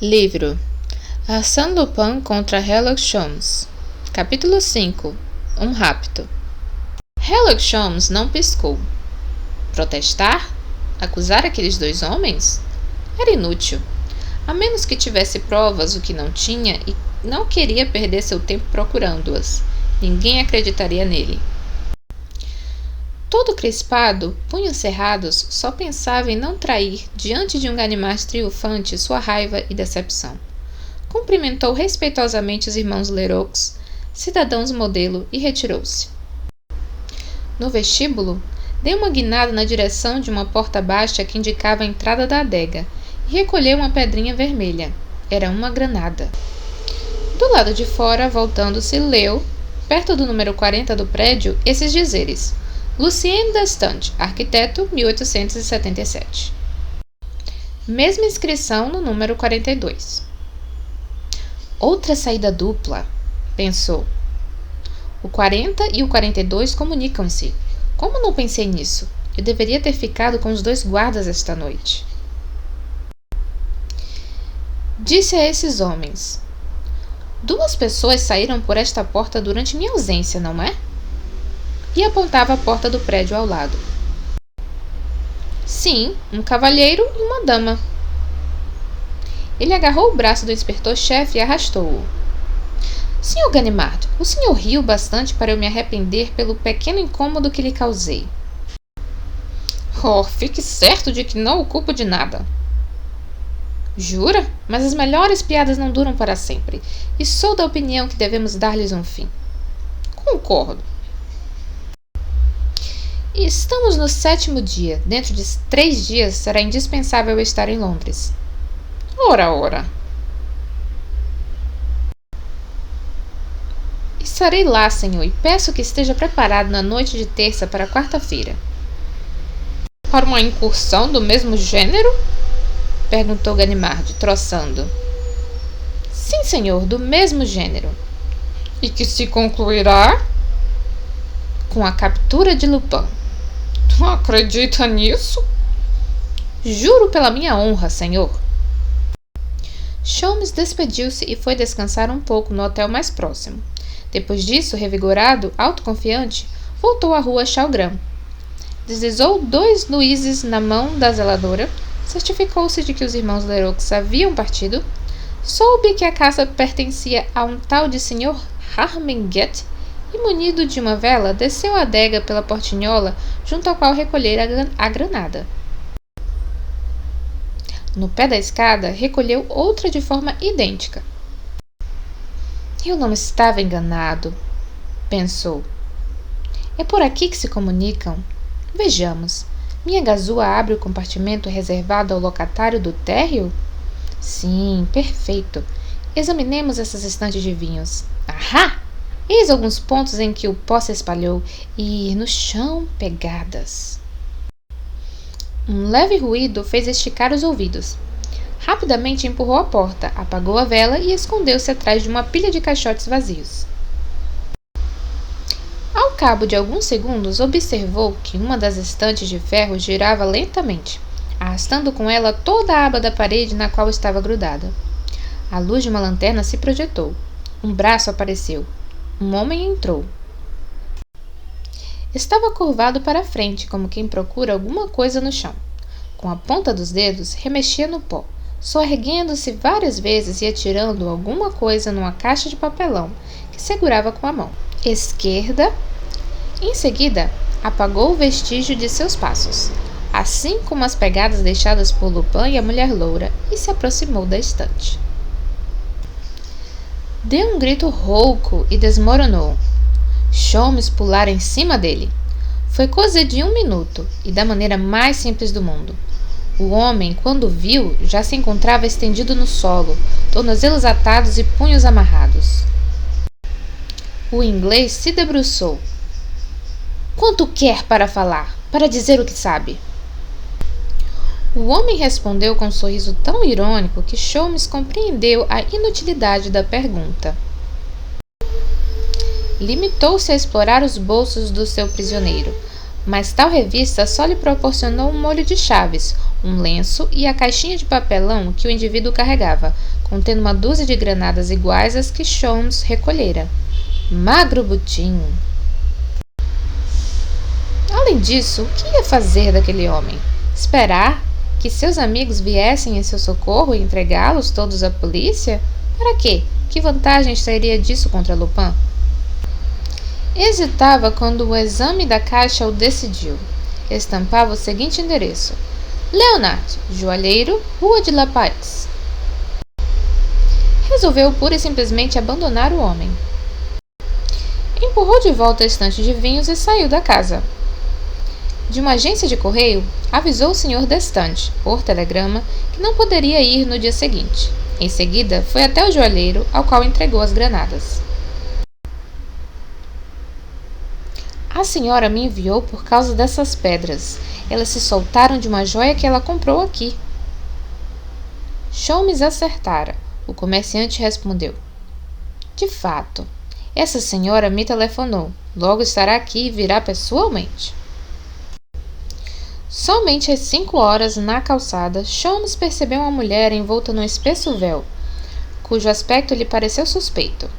Livro Arsène Lupin contra Sherlock Holmes. Capítulo 5. Um rapto. Sherlock Holmes não piscou. Protestar? Acusar aqueles dois homens? Era inútil. A menos que tivesse provas, o que não tinha, e não queria perder seu tempo procurando-as. Ninguém acreditaria nele. Todo crispado, punhos cerrados, só pensava em não trair, diante de um Ganimard triunfante, sua raiva e decepção. Cumprimentou respeitosamente os irmãos Leroux, cidadãos modelo, e retirou-se. No vestíbulo, deu uma guinada na direção de uma porta baixa que indicava a entrada da adega e recolheu uma pedrinha vermelha. Era uma granada. Do lado de fora, voltando-se, leu, perto do número 40 do prédio, esses dizeres: Lucien Destange, arquiteto, 1877. Mesma inscrição no número 42. Outra saída dupla, pensou. O 40 e o 42 comunicam-se. Como não pensei nisso? Eu deveria ter ficado com os dois guardas esta noite. Disse a esses homens: Duas pessoas saíram por esta porta durante minha ausência, não é? E apontava a porta do prédio ao lado. Sim, um cavalheiro e uma dama. Ele agarrou o braço do inspetor-chefe e arrastou-o. Sr. Ganimard, o senhor riu bastante para eu me arrepender pelo pequeno incômodo que lhe causei. Oh, fique certo de que não o culpo de nada. Jura? Mas as melhores piadas não duram para sempre, e sou da opinião que devemos dar-lhes um fim. Concordo. E estamos no 7º dia. Dentro de 3 dias será indispensável eu estar em Londres. Ora. Estarei lá, senhor, e peço que esteja preparado na noite de terça para quarta-feira. Para uma incursão do mesmo gênero? Perguntou Ganimard, troçando. Sim, senhor, do mesmo gênero. E que se concluirá? Com a captura de Lupin. Tu acredita nisso? Juro pela minha honra, senhor. Holmes despediu-se e foi descansar um pouco no hotel mais próximo. Depois disso, revigorado, autoconfiante, voltou à rua Chalgrin. Deslizou 2 luíses na mão da zeladora, certificou-se de que os irmãos Leroux haviam partido, soube que a casa pertencia a um tal de Sr. Harmingeat e, munido de uma vela, desceu a adega pela portinhola junto à qual recolhera a granada. No pé da escada, recolheu outra de forma idêntica. Eu não estava enganado, pensou. É por aqui que se comunicam? Vejamos. Minha gazua abre o compartimento reservado ao locatário do térreo? Sim, perfeito. Examinemos essas estantes de vinhos. Ahá! Eis alguns pontos em que o pó se espalhou e, no chão, pegadas. Um leve ruído fez esticar os ouvidos. Rapidamente empurrou a porta, apagou a vela e escondeu-se atrás de uma pilha de caixotes vazios. Ao cabo de alguns segundos, observou que uma das estantes de ferro girava lentamente, arrastando com ela toda a aba da parede na qual estava grudada. A luz de uma lanterna se projetou. Um braço apareceu. Um homem entrou. Estava curvado para a frente, como quem procura alguma coisa no chão. Com a ponta dos dedos, remexia no pó, soerguendo-se várias vezes e atirando alguma coisa numa caixa de papelão que segurava com a mão esquerda. Em seguida, apagou o vestígio de seus passos, assim como as pegadas deixadas por Lupin e a mulher loura, e se aproximou da estante. Deu um grito rouco e desmoronou. Holmes pulara em cima dele. Foi coisa de 1 minuto, e da maneira mais simples do mundo. O homem, quando viu, já se encontrava estendido no solo, tornozelos atados e punhos amarrados. O inglês se debruçou. Quanto quer para falar, para dizer o que sabe? O homem respondeu com um sorriso tão irônico que Holmes compreendeu a inutilidade da pergunta. Limitou-se a explorar os bolsos do seu prisioneiro, Mas tal revista só lhe proporcionou um molho de chaves, um lenço e a caixinha de papelão que o indivíduo carregava, contendo uma dúzia de granadas iguais às que Sholmes recolhera. Magro butinho! Além disso, o que ia fazer daquele homem? Esperar que seus amigos viessem em seu socorro e entregá-los todos à polícia? Para quê? Que vantagem sairia disso contra Lupin? Hesitava quando o exame da caixa o decidiu. Estampava o seguinte endereço: Leonard, joalheiro, Rua de La Paix. Resolveu pura e simplesmente abandonar o homem. Empurrou de volta a estante de vinhos e saiu da casa. De uma agência de correio, avisou o Sr. Destange, por telegrama, que não poderia ir no dia seguinte. Em seguida, foi até o joalheiro, ao qual entregou as granadas. A senhora me enviou por causa dessas pedras. Elas se soltaram de uma joia que ela comprou aqui. Sholmes acertara. O comerciante respondeu: De fato, essa senhora me telefonou. Logo estará aqui e virá pessoalmente. Somente às 5 horas, na calçada, Sholmes percebeu uma mulher envolta num espesso véu, cujo aspecto lhe pareceu suspeito.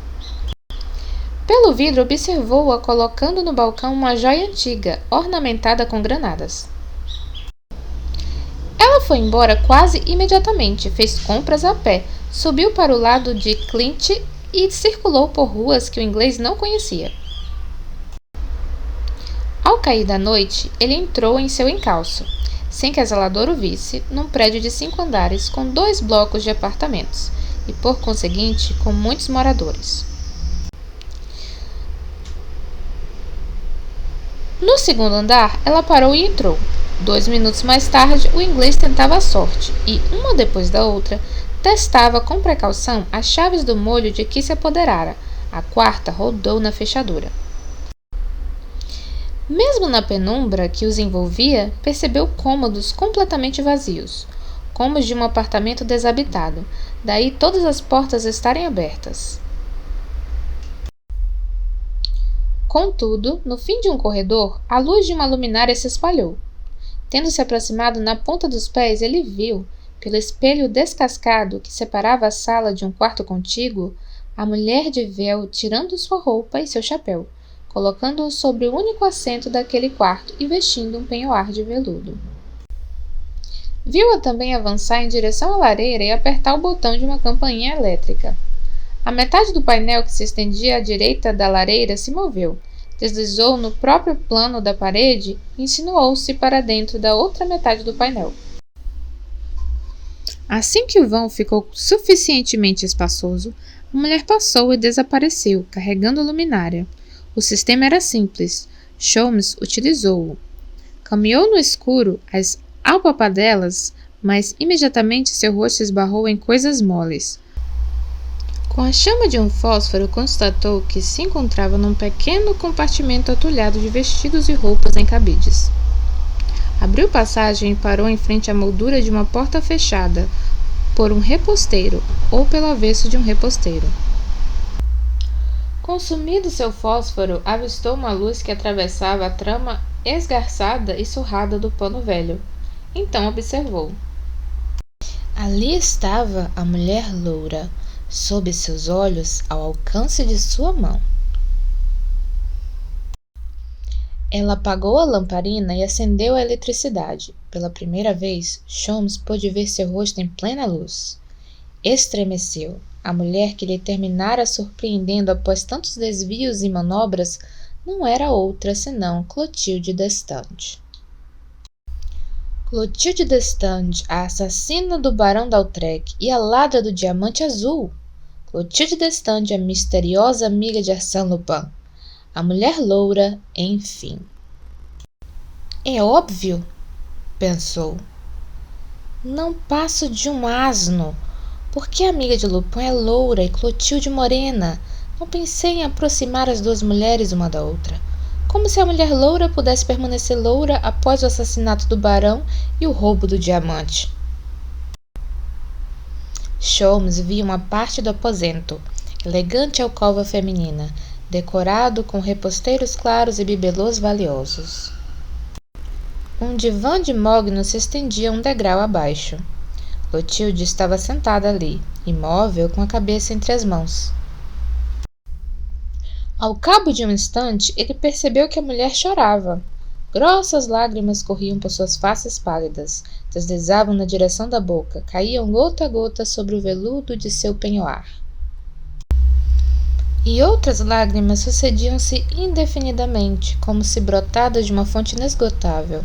Pelo vidro observou-a colocando no balcão uma joia antiga, ornamentada com granadas. Ela foi embora quase imediatamente, fez compras a pé, subiu para o lado de Clint e circulou por ruas que o inglês não conhecia. Ao cair da noite, ele entrou em seu encalço, sem que a zeladora o visse, num prédio de 5 andares com 2 blocos de apartamentos, e por conseguinte com muitos moradores. No segundo andar, ela parou e entrou. 2 minutos mais tarde, o inglês tentava a sorte e, uma depois da outra, testava com precaução as chaves do molho de que se apoderara. A quarta rodou na fechadura. Mesmo na penumbra que os envolvia, percebeu cômodos completamente vazios, como os de um apartamento desabitado, daí todas as portas estarem abertas. Contudo, no fim de um corredor, a luz de uma luminária se espalhou. Tendo se aproximado na ponta dos pés, ele viu, pelo espelho descascado que separava a sala de um quarto contíguo, a mulher de véu tirando sua roupa e seu chapéu, colocando-o sobre o único assento daquele quarto e vestindo um penhoar de veludo. Viu-a também avançar em direção à lareira e apertar o botão de uma campainha elétrica. A metade do painel que se estendia à direita da lareira se moveu, deslizou no próprio plano da parede e insinuou-se para dentro da outra metade do painel. Assim que o vão ficou suficientemente espaçoso, a mulher passou e desapareceu, carregando a luminária. O sistema era simples. Sholmes utilizou-o. Caminhou no escuro às alpapadelas, mas imediatamente seu rosto esbarrou em coisas moles. Com a chama de um fósforo, constatou que se encontrava num pequeno compartimento atulhado de vestidos e roupas em cabides. Abriu passagem e parou em frente à moldura de uma porta fechada por um reposteiro, ou pelo avesso de um reposteiro. Consumido seu fósforo, avistou uma luz que atravessava a trama esgarçada e surrada do pano velho. Então observou. Ali estava a mulher loura, sob seus olhos, ao alcance de sua mão. Ela apagou a lamparina e acendeu a eletricidade. Pela primeira vez, Sholmes pôde ver seu rosto em plena luz. Estremeceu. A mulher que lhe terminara surpreendendo após tantos desvios e manobras não era outra senão Clotilde Destange. Clotilde Destange, a assassina do barão d'Autrec e a ladra do diamante azul! Clotilde Destange, a misteriosa amiga de Arsène Lupin. A mulher loura, enfim. É óbvio, pensou. Não passo de um asno. Por que a amiga de Lupin é loura e Clotilde morena? Não pensei em aproximar as 2 mulheres uma da outra. Como se a mulher loura pudesse permanecer loura após o assassinato do barão e o roubo do diamante. Sholmes via uma parte do aposento, elegante alcova feminina, decorado com reposteiros claros e bibelôs valiosos. Um divã de mogno se estendia um degrau abaixo. Clotilde estava sentada ali, imóvel, com a cabeça entre as mãos. Ao cabo de um instante, ele percebeu que a mulher chorava. Grossas lágrimas corriam por suas faces pálidas, deslizavam na direção da boca, caíam gota a gota sobre o veludo de seu penhoar. E outras lágrimas sucediam-se indefinidamente, como se brotadas de uma fonte inesgotável.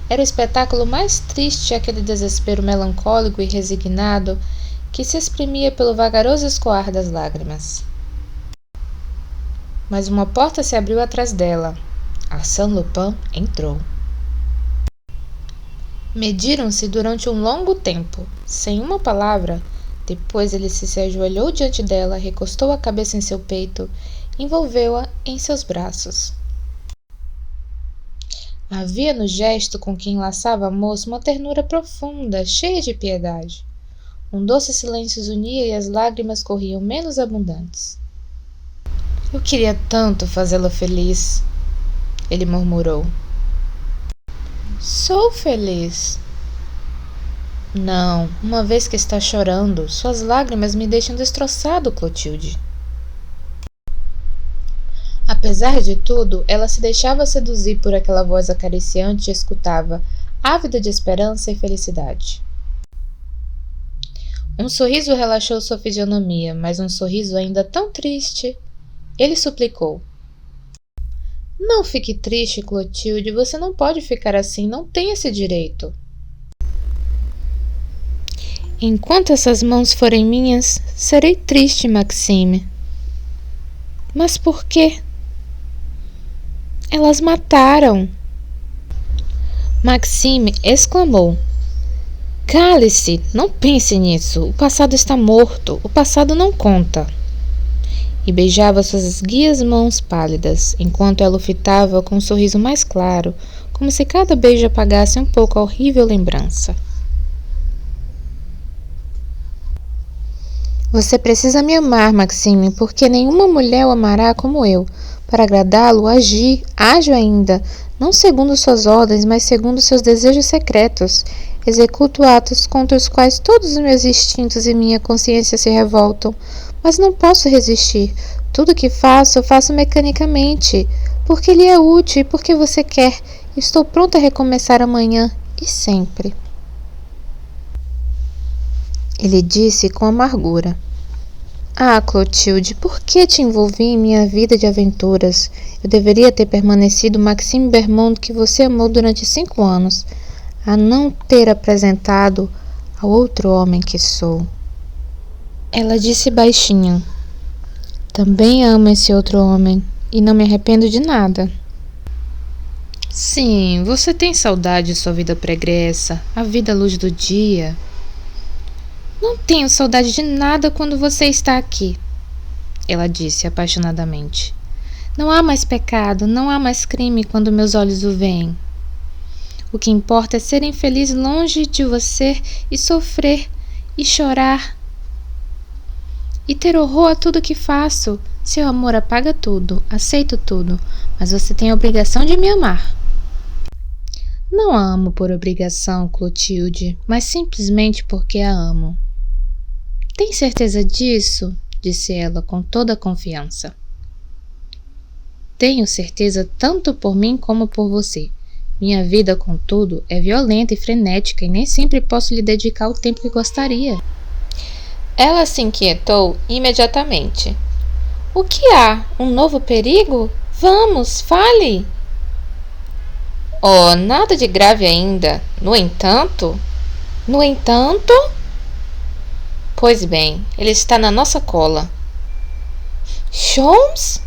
Era o espetáculo mais triste aquele desespero melancólico e resignado que se exprimia pelo vagaroso escoar das lágrimas. Mas uma porta se abriu atrás dela. Arsène Lupin entrou. Mediram-se durante um longo tempo, sem uma palavra. Depois ele se ajoelhou diante dela, recostou a cabeça em seu peito, envolveu-a em seus braços. Havia no gesto com que enlaçava a moça uma ternura profunda, cheia de piedade. Um doce silêncio os unia e as lágrimas corriam menos abundantes. Eu queria tanto fazê-la feliz, ele murmurou. Sou feliz. Não, uma vez que está chorando, suas lágrimas me deixam destroçado, Clotilde. Apesar de tudo, ela se deixava seduzir por aquela voz acariciante e escutava, ávida de esperança e felicidade. Um sorriso relaxou sua fisionomia, mas um sorriso ainda tão triste. Ele suplicou. Não fique triste, Clotilde, você não pode ficar assim, não tem esse direito. Enquanto essas mãos forem minhas, serei triste, Maxime. Mas por quê? Elas mataram. Maxime exclamou. Cale-se, não pense nisso. O passado está morto. O passado não conta. E beijava suas esguias mãos pálidas, enquanto ela o fitava com um sorriso mais claro, como se cada beijo apagasse um pouco a horrível lembrança. Você precisa me amar, Maxime, porque nenhuma mulher o amará como eu. Para agradá-lo, ajo ainda, não segundo suas ordens, mas segundo seus desejos secretos. Executo atos contra os quais todos os meus instintos e minha consciência se revoltam, mas não posso resistir. Tudo o que faço, eu faço mecanicamente, porque lhe é útil e porque você quer. Estou pronta a recomeçar amanhã e sempre. Ele disse com amargura. Ah, Clotilde, por que te envolvi em minha vida de aventuras? Eu deveria ter permanecido Maxime Bermond que você amou durante 5 anos, a não ter apresentado ao outro homem que sou. Ela disse baixinho. Também amo esse outro homem e não me arrependo de nada. Sim, você tem saudade de sua vida pregressa, a vida à luz do dia. Não tenho saudade de nada quando você está aqui, ela disse apaixonadamente. Não há mais pecado, não há mais crime quando meus olhos o veem. O que importa é ser infeliz longe de você e sofrer e chorar e ter horror a tudo que faço. Seu amor apaga tudo, aceito tudo, mas você tem a obrigação de me amar. Não a amo por obrigação, Clotilde, mas simplesmente porque a amo. Tem certeza disso? Disse ela com toda a confiança. Tenho certeza tanto por mim como por você. Minha vida, contudo, é violenta e frenética e nem sempre posso lhe dedicar o tempo que gostaria. Ela se inquietou imediatamente. O que há? Um novo perigo? Vamos, fale! Oh, nada de grave ainda. No entanto? Pois bem, ele está na nossa cola. Sholmes?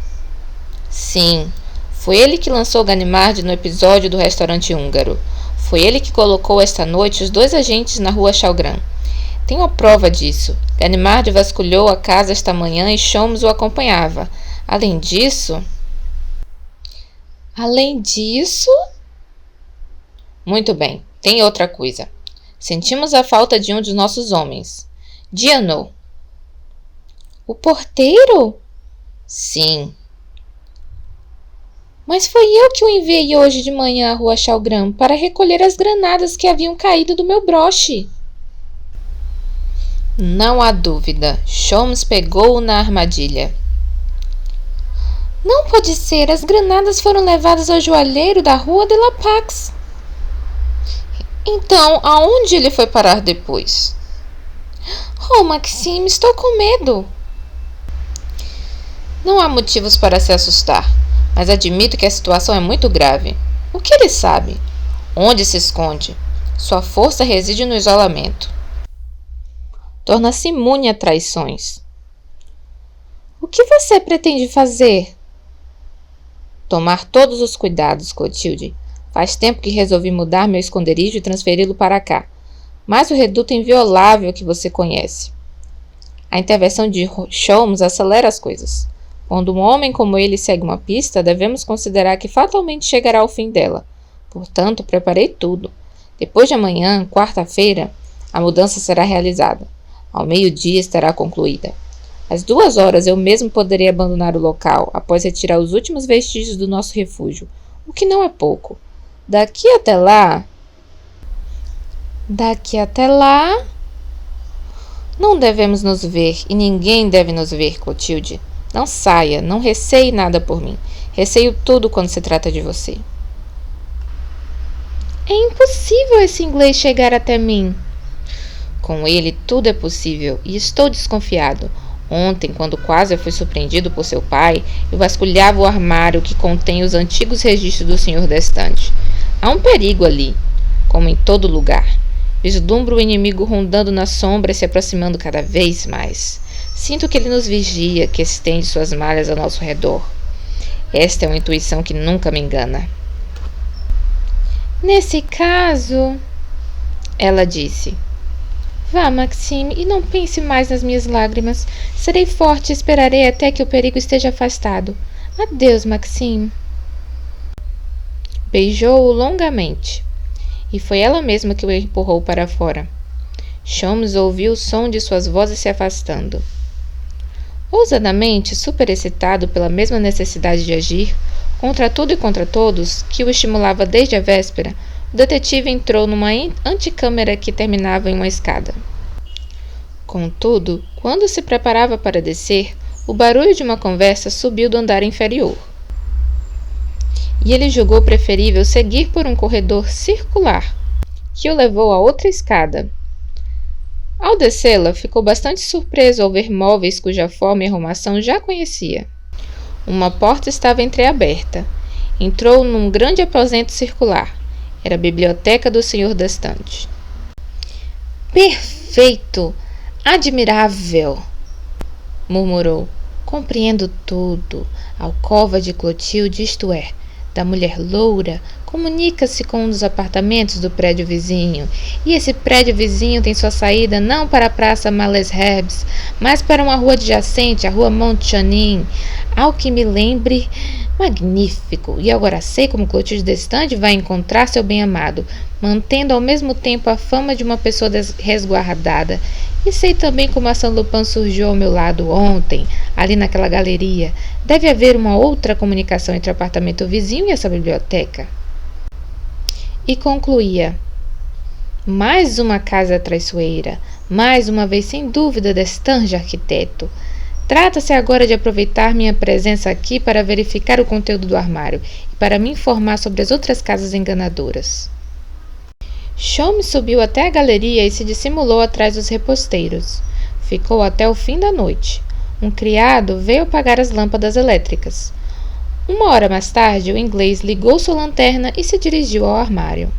Sim, foi ele que lançou Ganimard no episódio do restaurante húngaro. Foi ele que colocou esta noite os 2 agentes na rua Chalgrin. Tenho a prova disso. Ganimard vasculhou a casa esta manhã e Sholmes o acompanhava. Além disso... Muito bem, tem outra coisa. Sentimos a falta de um dos nossos homens. Diano. O porteiro? Sim. Mas foi eu que o enviei hoje de manhã à rua Chalgran para recolher as granadas que haviam caído do meu broche. Não há dúvida. Sholmes pegou-o na armadilha. Não pode ser. As granadas foram levadas ao joalheiro da rua de la Pax. Então, aonde ele foi parar depois? Oh, Maxime, estou com medo. Não há motivos para se assustar, mas admito que a situação é muito grave. O que ele sabe? Onde se esconde? Sua força reside no isolamento. Torna-se imune a traições. O que você pretende fazer? Tomar todos os cuidados, Clotilde. Faz tempo que resolvi mudar meu esconderijo e transferi-lo para cá. Mas o reduto inviolável que você conhece. A intervenção de Sholmes acelera as coisas. Quando um homem como ele segue uma pista, devemos considerar que fatalmente chegará ao fim dela. Portanto, preparei tudo. Depois de amanhã, quarta-feira, a mudança será realizada. Ao meio-dia estará concluída. Às 2 horas eu mesmo poderei abandonar o local, após retirar os últimos vestígios do nosso refúgio, o que não é pouco. Daqui até lá... Não devemos nos ver, e ninguém deve nos ver, Clotilde. Não saia, não receie nada por mim. Receio tudo quando se trata de você. É impossível esse inglês chegar até mim. Com ele tudo é possível, e estou desconfiado. Ontem, quando quase fui surpreendido por seu pai, eu vasculhava o armário que contém os antigos registros do Sr. Destante. Há um perigo ali, como em todo lugar. Vislumbro o inimigo rondando na sombra e se aproximando cada vez mais. Sinto que ele nos vigia, que estende suas malhas ao nosso redor. Esta é uma intuição que nunca me engana. Nesse caso, ela disse, vá, Maxime, e não pense mais nas minhas lágrimas. Serei forte e esperarei até que o perigo esteja afastado. Adeus, Maxime. Beijou-o longamente, e foi ela mesma que o empurrou para fora. Sholmes ouviu o som de suas vozes se afastando. Ousadamente, superexcitado pela mesma necessidade de agir, contra tudo e contra todos, que o estimulava desde a véspera, o detetive entrou numa antecâmara que terminava em uma escada. Contudo, quando se preparava para descer, o barulho de uma conversa subiu do andar inferior. E ele julgou preferível seguir por um corredor circular, que o levou a outra escada. Ao descê-la, ficou bastante surpreso ao ver móveis cuja forma e arrumação já conhecia. Uma porta estava entreaberta. Entrou num grande aposento circular. Era a biblioteca do Sr. Destante. Perfeito! Admirável! Murmurou. Compreendo tudo. A alcova de Clotilde, isto é, da mulher loura, comunica-se com um dos apartamentos do prédio vizinho, e esse prédio vizinho tem sua saída não para a Praça Malesherbes, mas para uma rua adjacente, a Rua Montchanin. Ao que me lembre, magnífico! E agora sei como Clotilde Destante vai encontrar seu bem-amado, mantendo ao mesmo tempo a fama de uma pessoa resguardada. E sei também como a Saint-Lupin surgiu ao meu lado ontem, ali naquela galeria. Deve haver uma outra comunicação entre o apartamento vizinho e essa biblioteca. E concluía, mais uma casa traiçoeira, mais uma vez sem dúvida d'Estange arquiteto. Trata-se agora de aproveitar minha presença aqui para verificar o conteúdo do armário e para me informar sobre as outras casas enganadoras. Sholmes subiu até a galeria e se dissimulou atrás dos reposteiros. Ficou até o fim da noite. Um criado veio apagar as lâmpadas elétricas. 1 hora mais tarde, o inglês ligou sua lanterna e se dirigiu ao armário.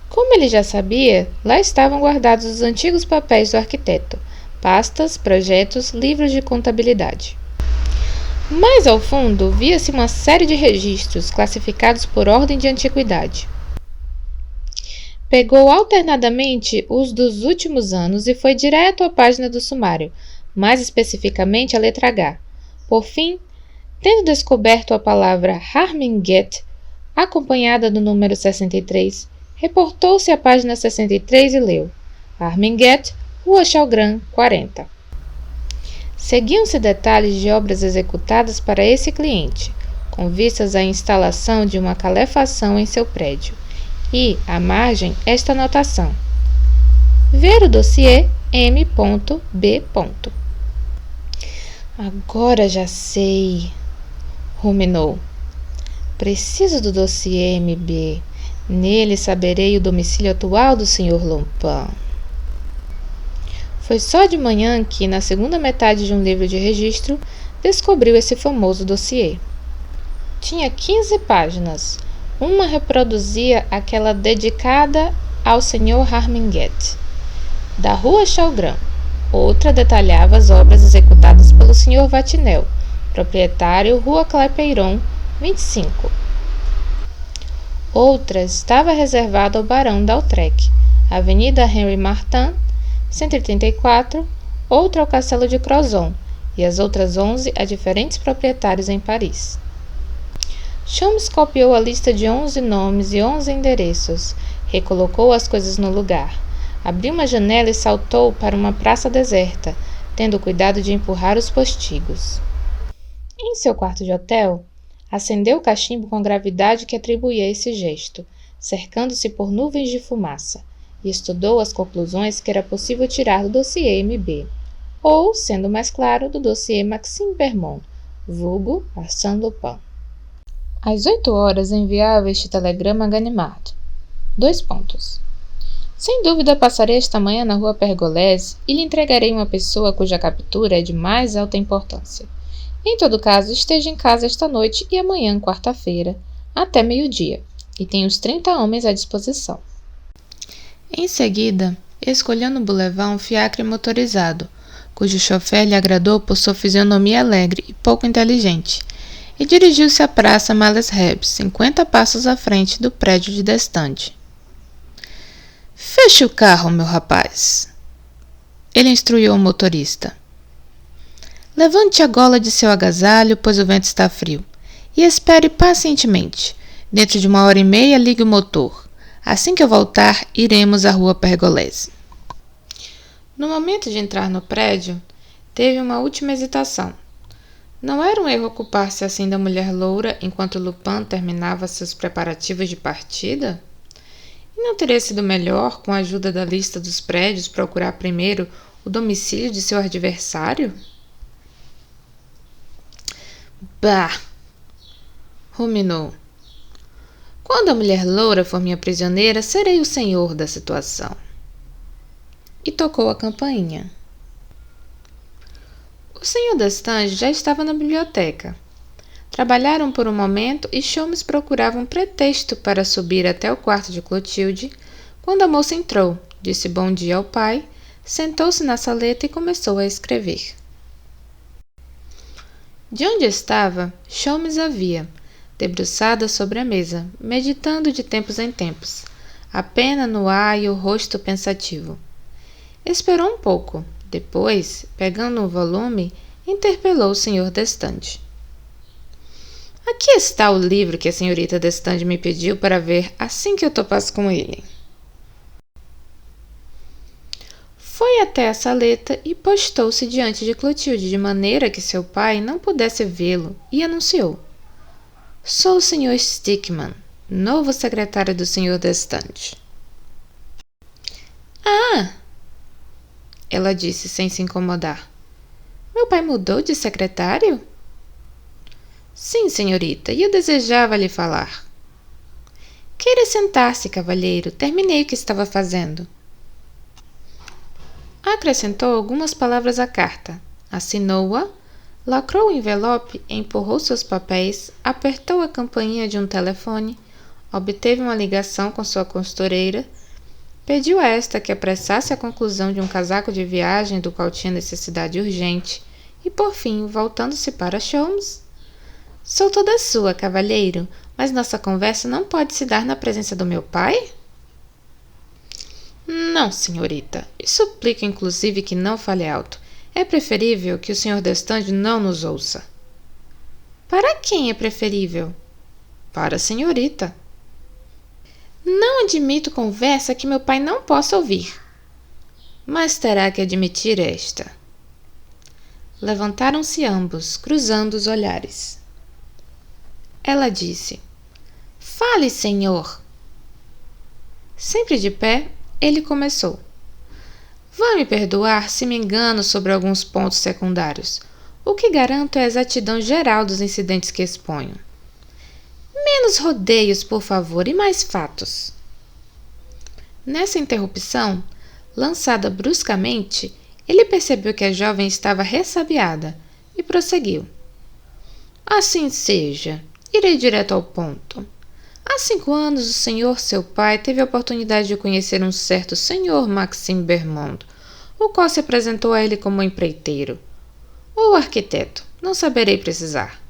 Como ele já sabia, lá estavam guardados os antigos papéis do arquiteto, pastas, projetos, livros de contabilidade. Mais ao fundo, via-se uma série de registros classificados por ordem de antiguidade. Pegou alternadamente os dos últimos anos e foi direto à página do sumário, mais especificamente a letra H. Por fim, tendo descoberto a palavra Harminget, acompanhada do número 63, reportou-se à página 63 e leu Harminget, Rua Chalgran, 40. Seguiam-se detalhes de obras executadas para esse cliente. com vistas à instalação de uma calefação em seu prédio. E, à margem, esta anotação: ver o dossiê M.B. Agora já sei, ruminou. Preciso do dossiê MB. Nele saberei o domicílio atual do Sr. Lupin. Foi só de manhã que, na segunda metade de um livro de registro, descobriu esse famoso dossiê. Tinha 15 páginas. Uma reproduzia aquela dedicada ao Sr. Harmingeat, da Rua Chalgrin. Outra detalhava as obras executadas pelo Sr. Vatinel, proprietário Rua Clapeyron, 25. Outra estava reservada ao Barão d'Autrec, Avenida Henri Martin, 134, outra ao Castelo de Crozon, e as outras 11 a diferentes proprietários em Paris. Sholmes copiou a lista de 11 nomes e 11 endereços, recolocou as coisas no lugar, abriu uma janela e saltou para uma praça deserta, tendo cuidado de empurrar os postigos. Em seu quarto de hotel, acendeu o cachimbo com a gravidade que atribuía a esse gesto, cercando-se por nuvens de fumaça, e estudou as conclusões que era possível tirar do dossiê MB, ou, sendo mais claro, do dossiê Maxime Bermond, vulgo Arsène Lupin. Às 8 horas enviava este telegrama a Ganimard. 2 pontos. Sem dúvida passarei esta manhã na rua Pergolese e lhe entregarei uma pessoa cuja captura é de mais alta importância. Em todo caso, esteja em casa esta noite e amanhã, quarta-feira, até meio-dia, e tenho os 30 homens à disposição. Em seguida, escolheu no boulevard um fiacre motorizado, cujo chofer lhe agradou por sua fisionomia alegre e pouco inteligente, e dirigiu-se à Praça Malesherbes, 50 passos à frente do prédio de Destande. Feche o carro, meu rapaz. Ele instruiu o motorista. Levante a gola de seu agasalho, pois o vento está frio, e espere pacientemente. Dentro de 1h30 ligue o motor. Assim que eu voltar, iremos à rua Pergolese. No momento de entrar no prédio, teve uma última hesitação. Não era um erro ocupar-se assim da mulher loura enquanto Lupin terminava seus preparativos de partida? E não teria sido melhor, com a ajuda da lista dos prédios, procurar primeiro o domicílio de seu adversário? Bah! Ruminou. Quando a mulher loura for minha prisioneira, serei o senhor da situação. E tocou a campainha. O Sr. Destange já estava na biblioteca. Trabalharam por um momento e Sholmes procurava um pretexto para subir até o quarto de Clotilde, quando a moça entrou, disse bom dia ao pai, sentou-se na saleta e começou a escrever. De onde estava, Sholmes a via, debruçada sobre a mesa, meditando de tempos em tempos, a pena no ar e o rosto pensativo. Esperou um pouco. Depois, pegando um volume, interpelou o Sr. Destange. Aqui está o livro que a senhorita Destange me pediu para ver assim que eu topasse com ele. Foi até a saleta e postou-se diante de Clotilde, de maneira que seu pai não pudesse vê-lo, e anunciou. Sou o Sr. Stickman, novo secretário do Sr. Destange. Ah! Ela disse sem se incomodar. Meu pai mudou de secretário? Sim, senhorita, e eu desejava lhe falar. Queira sentar-se, cavalheiro. Terminei o que estava fazendo. Acrescentou algumas palavras à carta, assinou-a, lacrou o envelope, empurrou seus papéis, apertou a campainha de um telefone, obteve uma ligação com sua costureira, pediu a esta que apressasse a conclusão de um casaco de viagem do qual tinha necessidade urgente e, por fim, voltando-se para Sholmes, sou toda sua, cavalheiro, mas nossa conversa não pode se dar na presença do meu pai? Não, senhorita. E suplico, inclusive, que não fale alto. É preferível que o Sr. Destange não nos ouça. Para quem é preferível? Para a senhorita. Não admito conversa que meu pai não possa ouvir. Mas terá que admitir esta. Levantaram-se ambos, cruzando os olhares. Ela disse: Fale, senhor. Sempre de pé, ele começou: Vá me perdoar se me engano sobre alguns pontos secundários. O que garanto é a exatidão geral dos incidentes que exponho. Menos rodeios, por favor, e mais fatos. Nessa interrupção, lançada bruscamente, ele percebeu que a jovem estava ressabiada e prosseguiu. Assim seja, irei direto ao ponto. Há 5 anos, o senhor, seu pai, teve a oportunidade de conhecer um certo senhor Maxime Bermond, o qual se apresentou a ele como empreiteiro. Ou arquiteto, não saberei precisar.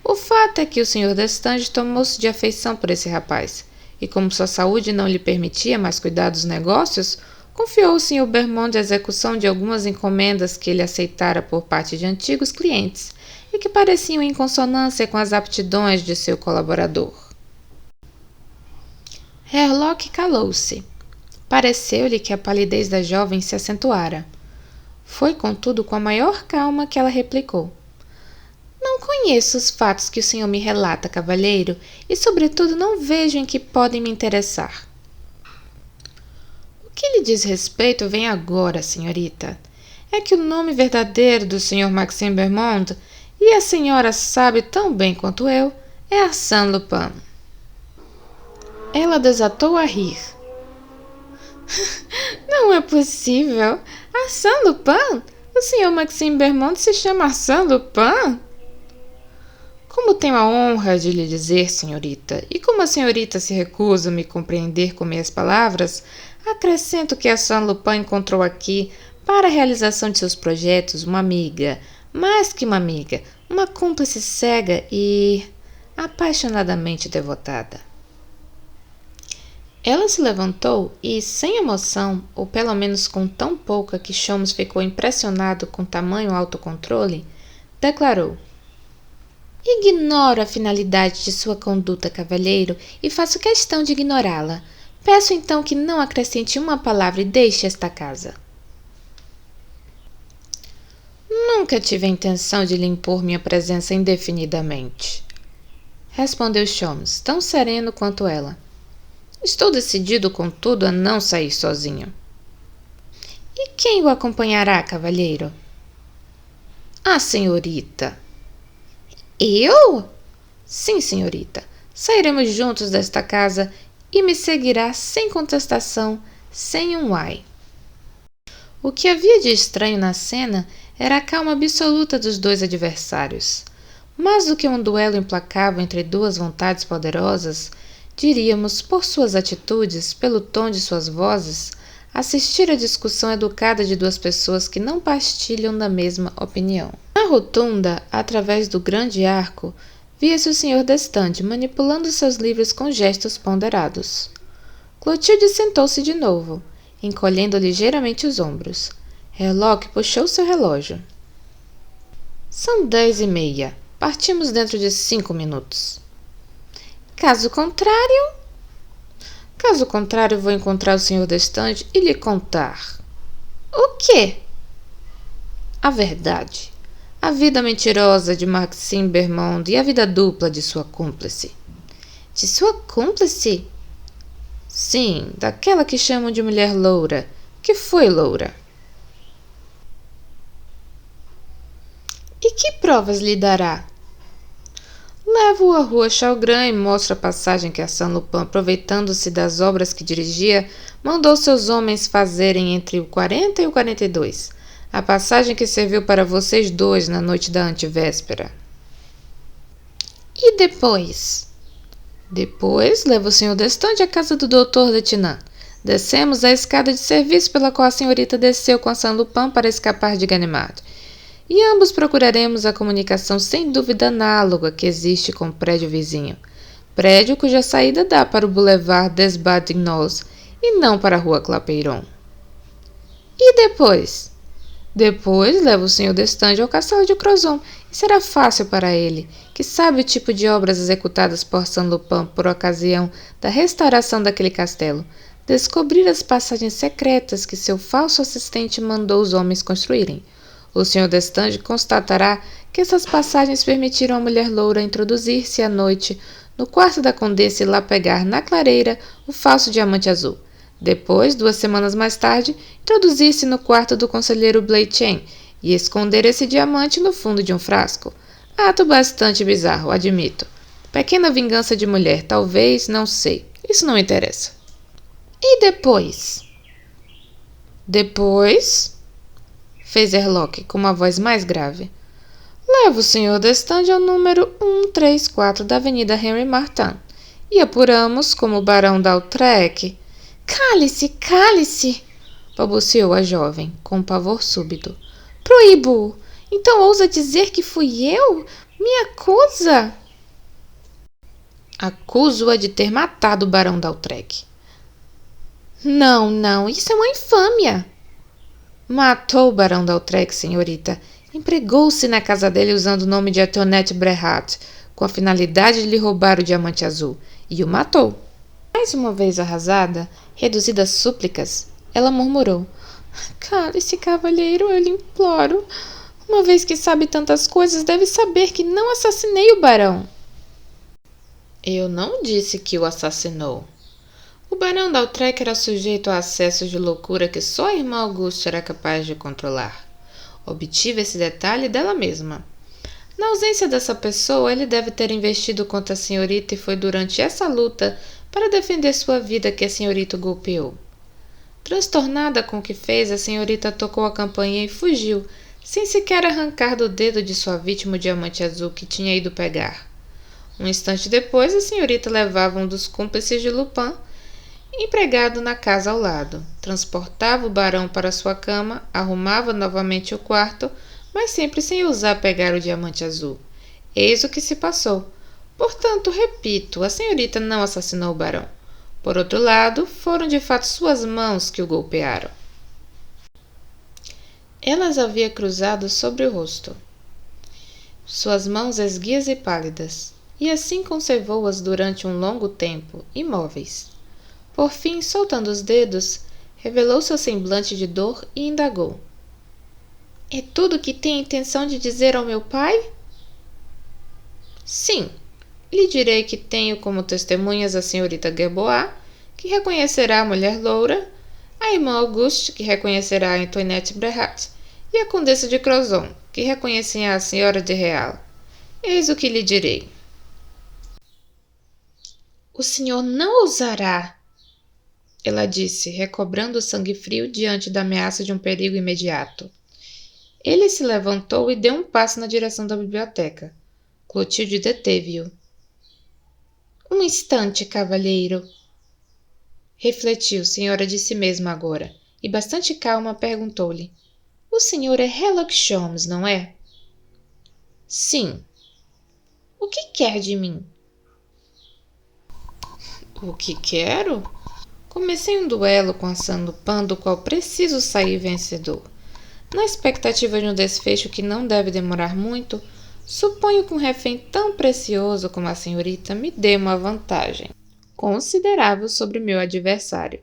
O fato é que o senhor Destange tomou-se de afeição por esse rapaz, e como sua saúde não lhe permitia mais cuidar dos negócios, confiou o senhor Bermond a execução de algumas encomendas que ele aceitara por parte de antigos clientes e que pareciam em consonância com as aptidões de seu colaborador. Herlock calou-se. Pareceu-lhe que a palidez da jovem se acentuara. Foi, contudo, com a maior calma que ela replicou. Não conheço os fatos que o senhor me relata, cavalheiro, e, sobretudo, não vejo em que podem me interessar. O que lhe diz respeito vem agora, senhorita. É que o nome verdadeiro do senhor Maxime Bermond, e a senhora sabe tão bem quanto eu, é Arsène Lupin. Ela desatou a rir. Não é possível! Arsène Lupin? O senhor Maxime Bermond se chama Arsène Lupin? Como tenho a honra de lhe dizer, senhorita, e como a senhorita se recusa a me compreender com minhas palavras, acrescento que Arsène Lupin encontrou aqui, para a realização de seus projetos, uma amiga, mais que uma amiga, uma cúmplice cega e apaixonadamente devotada. Ela se levantou e, sem emoção, ou pelo menos com tão pouca que Sholmes ficou impressionado com tamanho autocontrole, declarou: Ignoro a finalidade de sua conduta, cavalheiro, e faço questão de ignorá-la. Peço então que não acrescente uma palavra e deixe esta casa. Nunca tive a intenção de lhe impor minha presença indefinidamente, respondeu Sholmes, tão sereno quanto ela. Estou decidido, contudo, a não sair sozinho. E quem o acompanhará, cavalheiro? A senhorita. Eu? Sim, senhorita. Sairemos juntos desta casa e me seguirá sem contestação, sem um ai. O que havia de estranho na cena era a calma absoluta dos dois adversários. Mais do que um duelo implacável entre duas vontades poderosas, diríamos, por suas atitudes, pelo tom de suas vozes, assistir à discussão educada de duas pessoas que não partilham da mesma opinião. Na rotunda, através do grande arco, via-se o Sr. Destange manipulando seus livros com gestos ponderados. Clotilde sentou-se de novo, encolhendo ligeiramente os ombros. Herlock puxou seu relógio. São 10h30. Partimos dentro de 5 minutos. Caso contrário, vou encontrar o Sr. Destange e lhe contar. O quê? A verdade. A vida mentirosa de Maxime Bermond e a vida dupla de sua cúmplice. De sua cúmplice? Sim, daquela que chamam de mulher loura. Que foi loura? E que provas lhe dará? Levo-o à rua Chalgrin e mostro a passagem que Arsène Lupin, aproveitando-se das obras que dirigia, mandou seus homens fazerem entre o 40 e o 42, a passagem que serviu para vocês dois na noite da antevéspera. E depois? Depois, levo o Sr. Destange à casa do Dr. Detinan. Descemos a escada de serviço pela qual a senhorita desceu com Arsène Lupin para escapar de Ganimard. E ambos procuraremos a comunicação sem dúvida análoga que existe com o prédio vizinho, prédio cuja saída dá para o Boulevard des Batignolles e não para a Rua Clapeyron. E depois? Depois leva o Sr. Destange ao castelo de Crozon e será fácil para ele, que sabe o tipo de obras executadas por Arsène Lupin por ocasião da restauração daquele castelo, descobrir as passagens secretas que seu falso assistente mandou os homens construírem, O Sr. Destange constatará que essas passagens permitiram à mulher loura introduzir-se à noite no quarto da condessa e lá pegar na clareira o falso diamante azul. Depois, 2 semanas mais tarde, introduzir-se no quarto do conselheiro Blaychain e esconder esse diamante no fundo de um frasco. Ato bastante bizarro, admito. Pequena vingança de mulher, talvez, não sei. Isso não interessa. E depois? Depois? Fez Herlock com uma voz mais grave. Leva o Sr. Destange ao número 134 da Avenida Henry Martin e apuramos como o Barão D'Autrec. Cale-se, cale-se! Balbuciou a jovem, com um pavor súbito. Proíbo-o! Então ousa dizer que fui eu? Me acusa! Acuso-a de ter matado o Barão D'Autrec. Não, não, isso é uma infâmia! Matou o Barão D'Autrec, senhorita. Empregou-se na casa dele usando o nome de Antoinette Bréhat, com a finalidade de lhe roubar o diamante azul, e o matou. Mais uma vez arrasada, reduzida a súplicas, ela murmurou. Cale-se, cavalheiro, eu lhe imploro. Uma vez que sabe tantas coisas, deve saber que não assassinei o barão. Eu não disse que o assassinou. O barão D'Autrec era sujeito a acessos de loucura que só a irmã Augusta era capaz de controlar. Obtive esse detalhe dela mesma. Na ausência dessa pessoa, ele deve ter investido contra a senhorita e foi durante essa luta para defender sua vida que a senhorita o golpeou. Transtornada com o que fez, a senhorita tocou a campainha e fugiu, sem sequer arrancar do dedo de sua vítima o diamante azul que tinha ido pegar. Um instante depois, a senhorita levava um dos cúmplices de Lupin, empregado na casa ao lado. Transportava o barão para sua cama, arrumava novamente o quarto, mas sempre sem ousar pegar o diamante azul. Eis o que se passou. Portanto, repito, a senhorita não assassinou o barão. Por outro lado, foram de fato suas mãos que o golpearam. Ela as havia cruzado sobre o rosto. Suas mãos esguias e pálidas, e assim conservou-as durante um longo tempo, imóveis. Por fim, soltando os dedos, revelou seu semblante de dor e indagou. É tudo o que tem a intenção de dizer ao meu pai? Sim. Lhe direi que tenho como testemunhas a senhorita Gerbois, que reconhecerá a mulher loura, a irmã Auguste, que reconhecerá a Antoinette Bréhat, e a condessa de Crozon, que reconhecerá a senhora de Real. Eis o que lhe direi. O senhor não ousará, ela disse, recobrando o sangue frio diante da ameaça de um perigo imediato. Ele se levantou e deu um passo na direção da biblioteca. Clotilde deteve-o. Um instante, cavalheiro. Refletiu, senhora de si mesma agora, e bastante calma perguntou-lhe. O senhor é Herlock Sholmes, não é? Sim. O que quer de mim? O que quero? Comecei um duelo com a Arsène Lupin, do qual preciso sair vencedor. Na expectativa de um desfecho que não deve demorar muito, suponho que um refém tão precioso como a senhorita me dê uma vantagem considerável sobre meu adversário.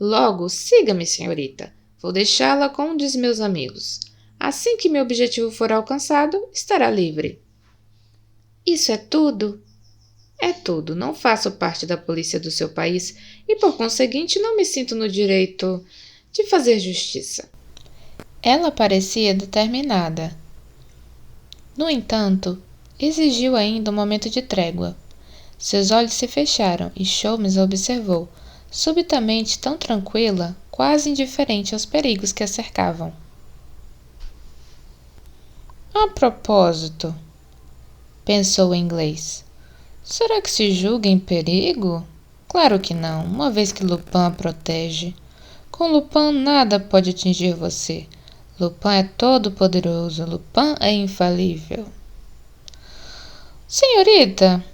Logo, siga-me, senhorita. Vou deixá-la com um de meus amigos. Assim que meu objetivo for alcançado, estará livre. Isso é tudo? É tudo. Não faço parte da polícia do seu país e, por conseguinte, não me sinto no direito de fazer justiça. Ela parecia determinada. No entanto, exigiu ainda um momento de trégua. Seus olhos se fecharam e Sholmes a observou, subitamente tão tranquila, quase indiferente aos perigos que a cercavam. A propósito, pensou em inglês, será que se julga em perigo? Claro que não, uma vez que Lupin a protege. Com Lupin nada pode atingir você. Lupin é todo-poderoso, Lupin é infalível. Senhorita,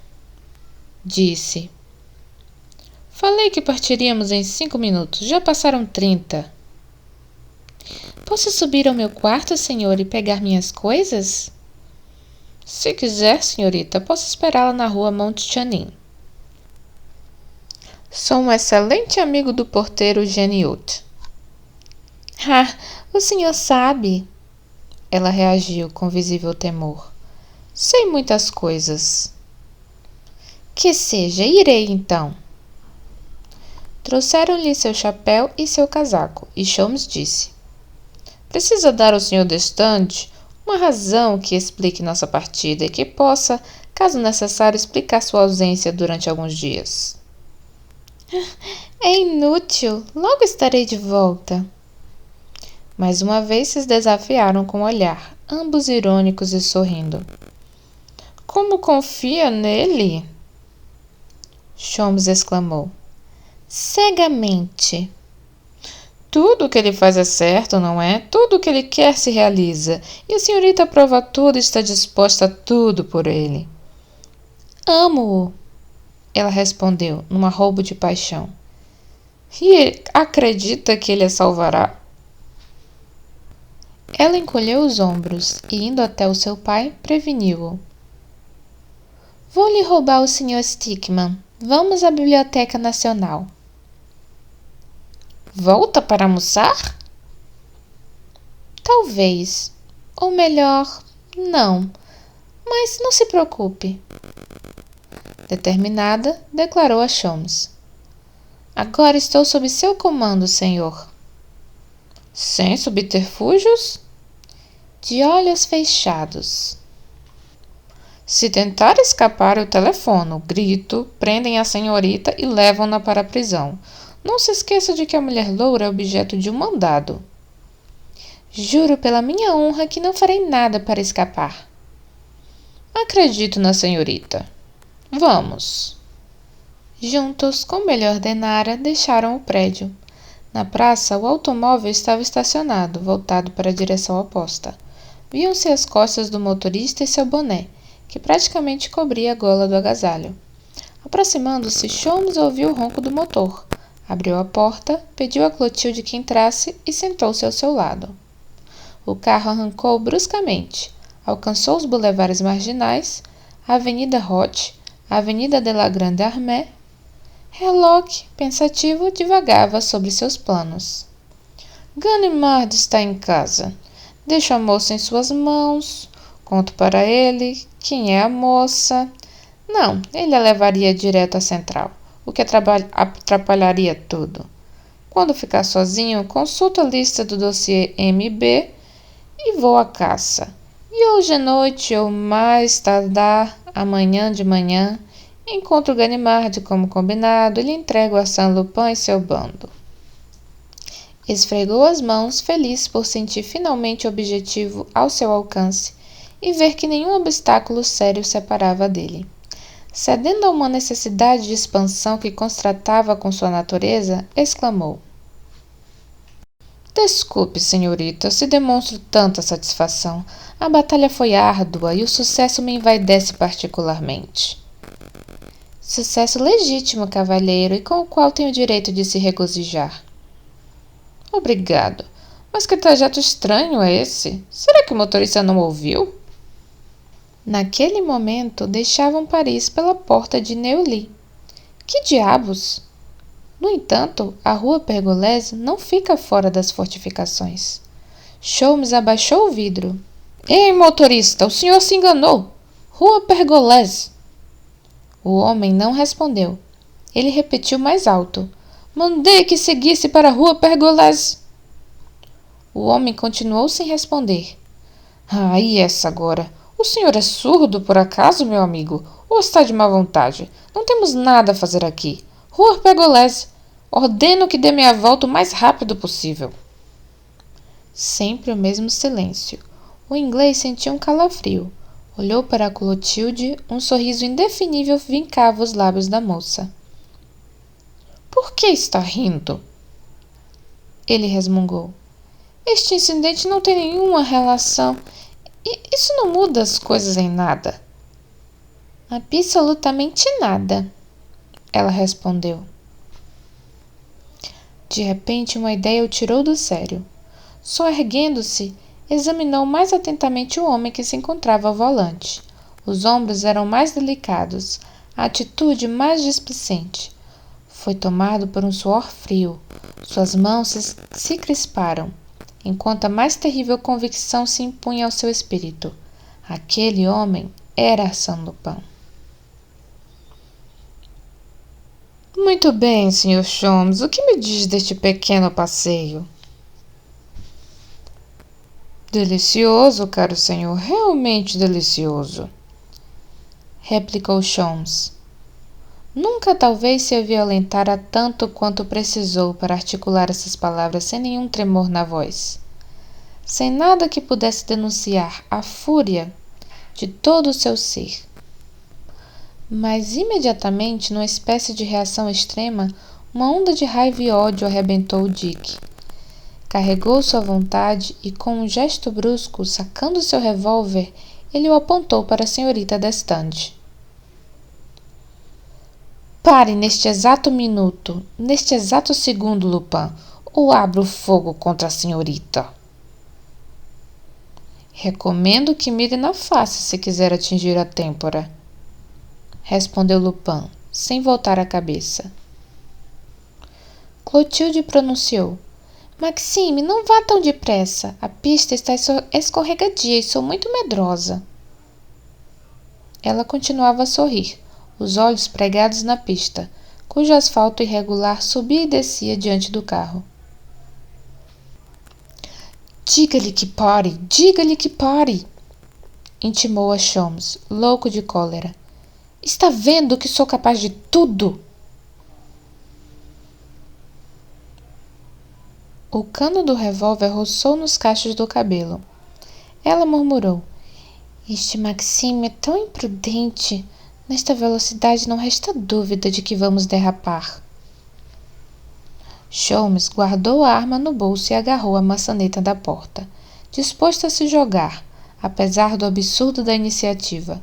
disse. Falei que partiríamos em 5 minutos, já passaram 30. Posso subir ao meu quarto, senhor, e pegar minhas coisas? Se quiser, senhorita, posso esperá-la na rua Montchanin. Sou um excelente amigo do porteiro Geniot. Ah, o senhor sabe. Ela reagiu com visível temor. Sei muitas coisas. Que seja, irei então. Trouxeram-lhe seu chapéu e seu casaco, e Sholmes disse: Precisa dar ao Sr. Destange uma razão que explique nossa partida e que possa, caso necessário, explicar sua ausência durante alguns dias. É inútil, logo estarei de volta. Mais uma vez se desafiaram com o olhar, ambos irônicos e sorrindo. Como confia nele? Sholmes exclamou. Cegamente. Tudo o que ele faz é certo, não é? Tudo o que ele quer se realiza. E a senhorita aprova tudo e está disposta a tudo por ele. Amo-o, ela respondeu, num arroubo de paixão. E acredita que ele a salvará? Ela encolheu os ombros e, indo até o seu pai, preveniu-o. Vou lhe roubar o Sr. Stickman. Vamos à Biblioteca Nacional. Volta para almoçar? Talvez. Ou melhor, não. Mas não se preocupe. Determinada, declarou a Sholmes. Agora estou sob seu comando, senhor. Sem subterfúgios? De olhos fechados. Se tentar escapar, eu telefono, grito, prendem a senhorita e levam-na para a prisão. Não se esqueça de que a mulher loura é objeto de um mandado. Juro pela minha honra que não farei nada para escapar. Acredito na senhorita. Vamos. Juntos, como ele ordenara, deixaram o prédio. Na praça, o automóvel estava estacionado, voltado para a direção oposta. Viam-se as costas do motorista e seu boné, que praticamente cobria a gola do agasalho. Aproximando-se, Sholmes ouviu o ronco do motor. Abriu a porta, pediu a Clotilde que entrasse e sentou-se ao seu lado. O carro arrancou bruscamente, alcançou os bulevares marginais, a Avenida Roth, a Avenida de la Grande Armée. Herlock, pensativo, divagava sobre seus planos. Ganimard está em casa. Deixo a moça em suas mãos. Conto para ele quem é a moça. Não, ele a levaria direto à central, o que atrapalharia tudo. Quando ficar sozinho, consulto a lista do dossiê MB e vou à caça. E hoje à noite, ou mais tardar, amanhã de manhã, encontro Ganimard como combinado e lhe entrego a Saint-Lupin e seu bando. Esfregou as mãos, feliz por sentir finalmente o objetivo ao seu alcance e ver que nenhum obstáculo sério separava dele. Cedendo a uma necessidade de expansão que constratava com sua natureza, exclamou. Desculpe, senhorita, se demonstro tanta satisfação. A batalha foi árdua e o sucesso me envaidece particularmente. Sucesso legítimo, cavalheiro, e com o qual tenho o direito de se regozijar. Obrigado. Mas que trajeto estranho é esse? Será que o motorista não ouviu? Naquele momento, deixavam Paris pela porta de Neuilly. Que diabos! No entanto, a rua Pergolese não fica fora das fortificações. Sholmes abaixou o vidro. Ei, motorista, o senhor se enganou! Rua Pergolese! O homem não respondeu. Ele repetiu mais alto. Mandei que seguisse para a rua Pergolese. O homem continuou sem responder. Ah, e essa agora? O senhor é surdo, por acaso, meu amigo? Ou está de má vontade? Não temos nada a fazer aqui. Rua Pergolese. Ordeno que dê meia volta o mais rápido possível. Sempre o mesmo silêncio. O inglês sentiu um calafrio. Olhou para a Clotilde, um sorriso indefinível vincava os lábios da moça. Por que está rindo? Ele resmungou. Este incidente não tem nenhuma relação. E isso não muda as coisas em nada. Absolutamente nada, ela respondeu. De repente, uma ideia o tirou do sério. Soerguendo-se, examinou mais atentamente o homem que se encontrava ao volante. Os ombros eram mais delicados, a atitude mais displicente. Foi tomado por um suor frio. Suas mãos se crisparam. enquanto a mais terrível convicção se impunha ao seu espírito. Aquele homem era Arsène Lupin. Muito bem, Sr. Sholmes, o que me diz deste pequeno passeio? Delicioso, caro senhor, realmente delicioso, replicou Sholmes. Nunca talvez se violentara tanto quanto precisou para articular essas palavras sem nenhum tremor na voz, sem nada que pudesse denunciar a fúria de todo o seu ser. Mas imediatamente, numa espécie de reação extrema, uma onda de raiva e ódio arrebentou o Dick. Carregou sua vontade e, com um gesto brusco, sacando seu revólver, ele o apontou para a senhorita Destange. Pare neste exato minuto, neste exato segundo, Lupin, ou abro fogo contra a senhorita. Recomendo que mire na face se quiser atingir a têmpora, respondeu Lupin, sem voltar a cabeça. Clotilde pronunciou: Maxime, não vá tão depressa. A pista está escorregadia e sou muito medrosa. Ela continuava a sorrir, os olhos pregados na pista, cujo asfalto irregular subia e descia diante do carro. Diga-lhe que pare, intimou a Sholmes, louco de cólera. Está vendo que sou capaz de tudo? O cano do revólver roçou nos cachos do cabelo. Ela murmurou: Este Maxime é tão imprudente. Nesta velocidade não resta dúvida de que vamos derrapar. Sholmes guardou a arma no bolso e agarrou a maçaneta da porta, disposto a se jogar, apesar do absurdo da iniciativa.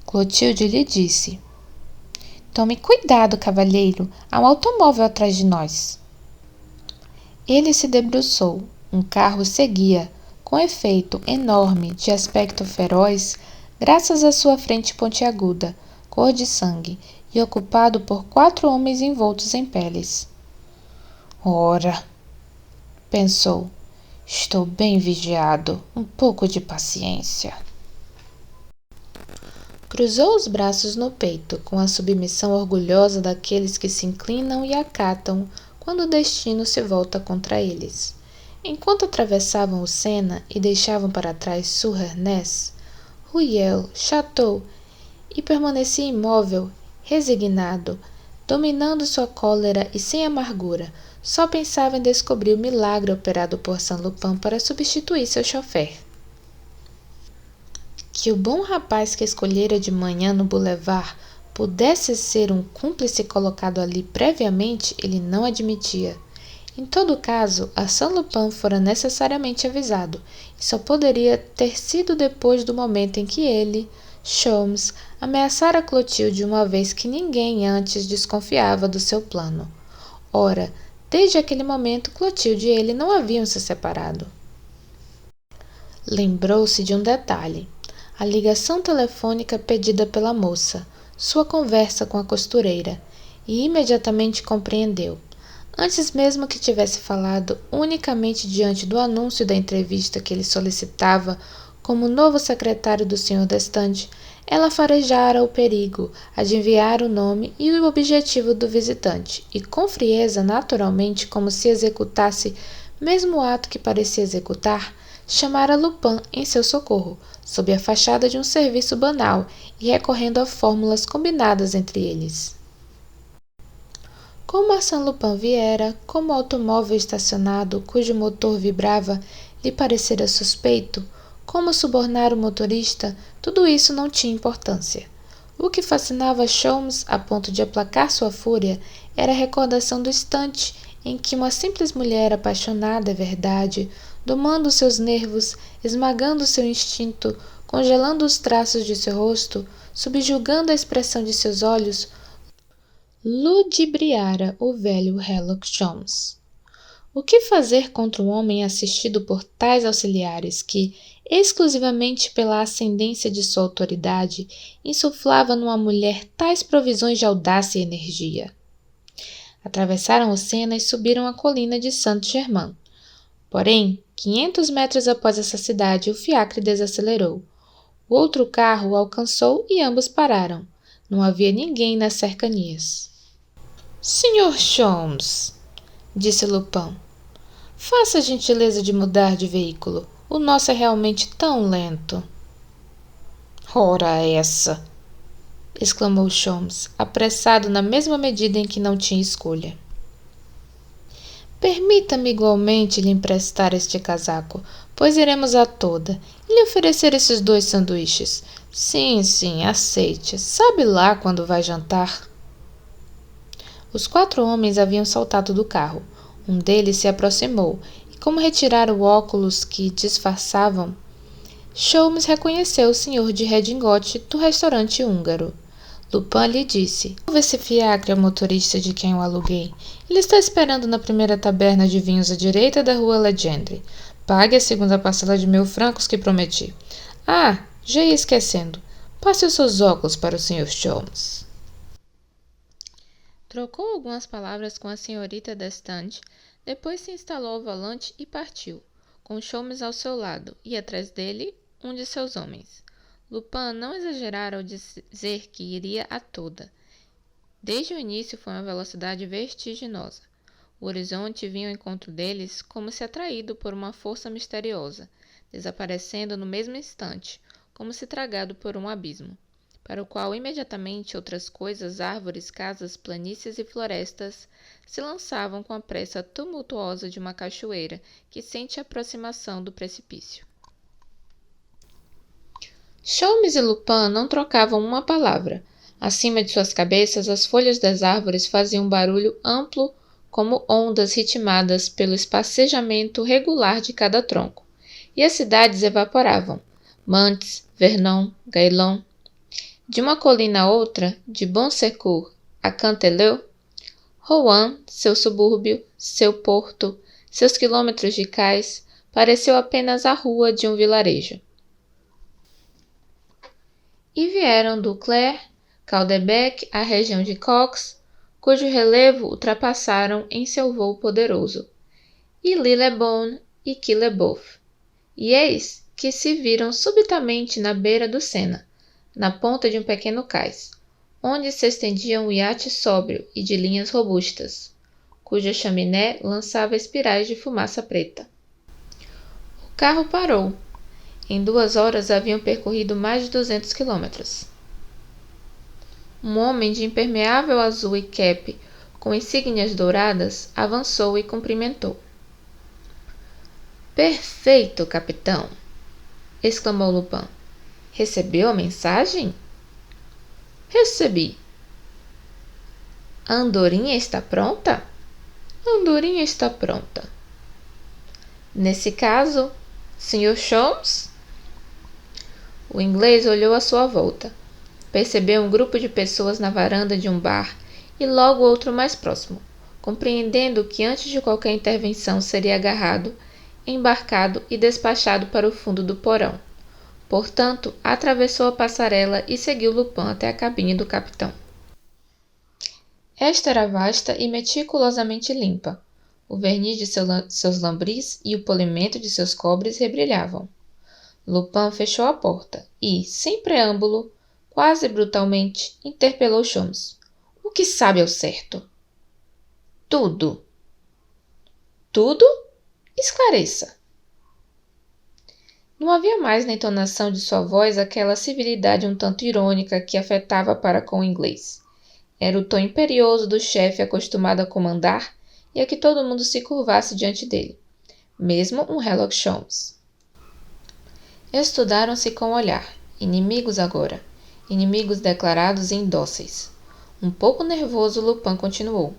Clotilde lhe disse: Tome cuidado, cavalheiro, há um automóvel atrás de nós. Ele se debruçou. Um carro seguia, com efeito enorme, de aspecto feroz, graças à sua frente pontiaguda, cor de sangue, e ocupado por 4 homens envoltos em peles. Ora, pensou, estou bem vigiado, um pouco de paciência. Cruzou os braços no peito, com a submissão orgulhosa daqueles que se inclinam e acatam quando o destino se volta contra eles. Enquanto atravessavam o Sena e deixavam para trás Suresnes, Rueil, Château, e permanecia imóvel, resignado, dominando sua cólera e sem amargura, só pensava em descobrir o milagre operado por Arsène Lupin para substituir seu chofer. Que o bom rapaz que escolhera de manhã no boulevard pudesse ser um cúmplice colocado ali previamente, ele não admitia. Em todo caso, Arsène Lupin fora necessariamente avisado, e só poderia ter sido depois do momento em que ele, Sholmes, ameaçara Clotilde uma vez que ninguém antes desconfiava do seu plano. Ora, desde aquele momento, Clotilde e ele não haviam se separado. Lembrou-se de um detalhe: a ligação telefônica pedida pela moça, sua conversa com a costureira, e imediatamente compreendeu. Antes mesmo que tivesse falado unicamente diante do anúncio da entrevista que ele solicitava como novo secretário do Sr. Destange, ela farejara o perigo, adivinhara o nome e o objetivo do visitante, e com frieza, naturalmente, como se executasse mesmo o ato que parecia executar, chamara Lupin em seu socorro, sob a fachada de um serviço banal e recorrendo a fórmulas combinadas entre eles. Como Arsène Lupin viera, como o automóvel estacionado, cujo motor vibrava, lhe parecera suspeito, como subornar o motorista, tudo isso não tinha importância. O que fascinava Sholmes a ponto de aplacar sua fúria era a recordação do instante em que uma simples mulher apaixonada, é verdade, domando seus nervos, esmagando seu instinto, congelando os traços de seu rosto, subjugando a expressão de seus olhos, ludibriara o velho Herlock Sholmes. O que fazer contra um homem assistido por tais auxiliares que, exclusivamente pela ascendência de sua autoridade, insuflava numa mulher tais provisões de audácia e energia? Atravessaram o Sena e subiram a colina de Saint-Germain. Porém, 500 metros após essa cidade, o fiacre desacelerou. O outro carro o alcançou e ambos pararam. Não havia ninguém nas cercanias. Sr. Sholmes, disse Lupin, faça a gentileza de mudar de veículo. O nosso é realmente tão lento. Ora essa! Exclamou Sholmes, apressado na mesma medida em que não tinha escolha. Permita-me igualmente lhe emprestar este casaco, pois iremos a toda, e lhe oferecer esses 2 sanduíches. Sim, aceite. Sabe lá quando vai jantar? Os 4 homens haviam saltado do carro. Um deles se aproximou, e como retirara o óculos que disfarçavam, Sholmes reconheceu o senhor de redingote do restaurante húngaro. Lupin lhe disse: "Devolva esse fiacre ao motorista de quem o aluguei. Ele está esperando na primeira taberna de vinhos à direita da rua Legendre. Pague a segunda parcela de 1000 francos que prometi. Ah, já ia esquecendo. Passe os seus óculos para o Sr. Sholmes." Trocou algumas palavras com a senhorita Destange, depois se instalou ao volante e partiu, com Sholmes ao seu lado e atrás dele um de seus homens. Lupin não exagerara ao dizer que iria a toda. Desde o início foi uma velocidade vertiginosa. O horizonte vinha ao encontro deles como se atraído por uma força misteriosa, desaparecendo no mesmo instante, como se tragado por um abismo, para o qual imediatamente outras coisas, árvores, casas, planícies e florestas, se lançavam com a pressa tumultuosa de uma cachoeira que sente a aproximação do precipício. Sholmes e Lupin não trocavam uma palavra. Acima de suas cabeças, as folhas das árvores faziam um barulho amplo como ondas ritmadas pelo espacejamento regular de cada tronco. E as cidades evaporavam. Mantes, Vernon, Gaillon. De uma colina a outra, de Bon Secours a Canteleu, Rouen, seu subúrbio, seu porto, seus quilômetros de cais, pareceu apenas a rua de um vilarejo. E vieram do Clair, Caudebec, a região de Cox, cujo relevo ultrapassaram em seu voo poderoso, e Lillebonne e Quilleboeuf. E eis que se viram subitamente na beira do Sena, na ponta de um pequeno cais, onde se estendia um iate sóbrio e de linhas robustas, cuja chaminé lançava espirais de fumaça preta. O carro parou. Em 2 horas haviam percorrido mais de 200 quilômetros. Um homem de impermeável azul e cape, com insígnias douradas, avançou e cumprimentou. "Perfeito, capitão!" exclamou Lupin. "Recebeu a mensagem?" "Recebi." "A andorinha está pronta?" "A andorinha está pronta." "Nesse caso, Sr. Sholmes?" O inglês olhou à sua volta. Percebeu um grupo de pessoas na varanda de um bar e logo outro mais próximo, compreendendo que antes de qualquer intervenção seria agarrado, embarcado e despachado para o fundo do porão. Portanto, atravessou a passarela e seguiu Lupin até a cabine do capitão. Esta era vasta e meticulosamente limpa. O verniz de seus lambris e o polimento de seus cobres rebrilhavam. Lupin fechou a porta e, sem preâmbulo, quase brutalmente, interpelou Sholmes. "O que sabe ao certo?" "Tudo." "Tudo? Esclareça." Não havia mais na entonação de sua voz aquela civilidade um tanto irônica que afetava para com o inglês. Era o tom imperioso do chefe acostumado a comandar e a que todo mundo se curvasse diante dele, mesmo um Sherlock Holmes. Estudaram-se com o olhar, inimigos agora, inimigos declarados e indóceis. Um pouco nervoso, Lupin continuou.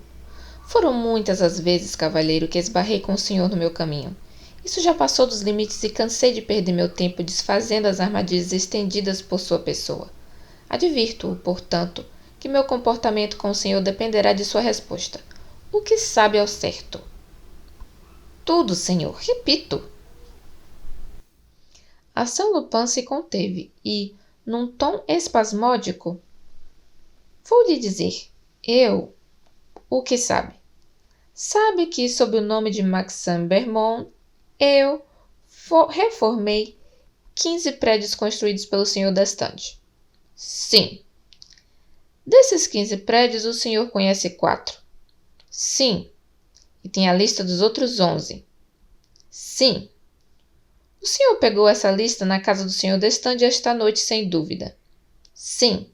"Foram muitas as vezes, cavalheiro, que esbarrei com o senhor no meu caminho. Isso já passou dos limites e cansei de perder meu tempo desfazendo as armadilhas estendidas por sua pessoa. Advirto-o, portanto, que meu comportamento com o senhor dependerá de sua resposta. O que sabe ao certo?" "Tudo, senhor, repito." Arsène Lupin se conteve e, num tom espasmódico, "Vou lhe dizer, o que sabe? Sabe que, sob o nome de Maxime Bermond, eu, reformei 15 prédios construídos pelo Sr. Destange. Sim. Desses 15 prédios, o senhor conhece 4. Sim. E tem a lista dos outros 11. Sim. O senhor pegou essa lista na casa do Sr. Destange esta noite, sem dúvida. Sim.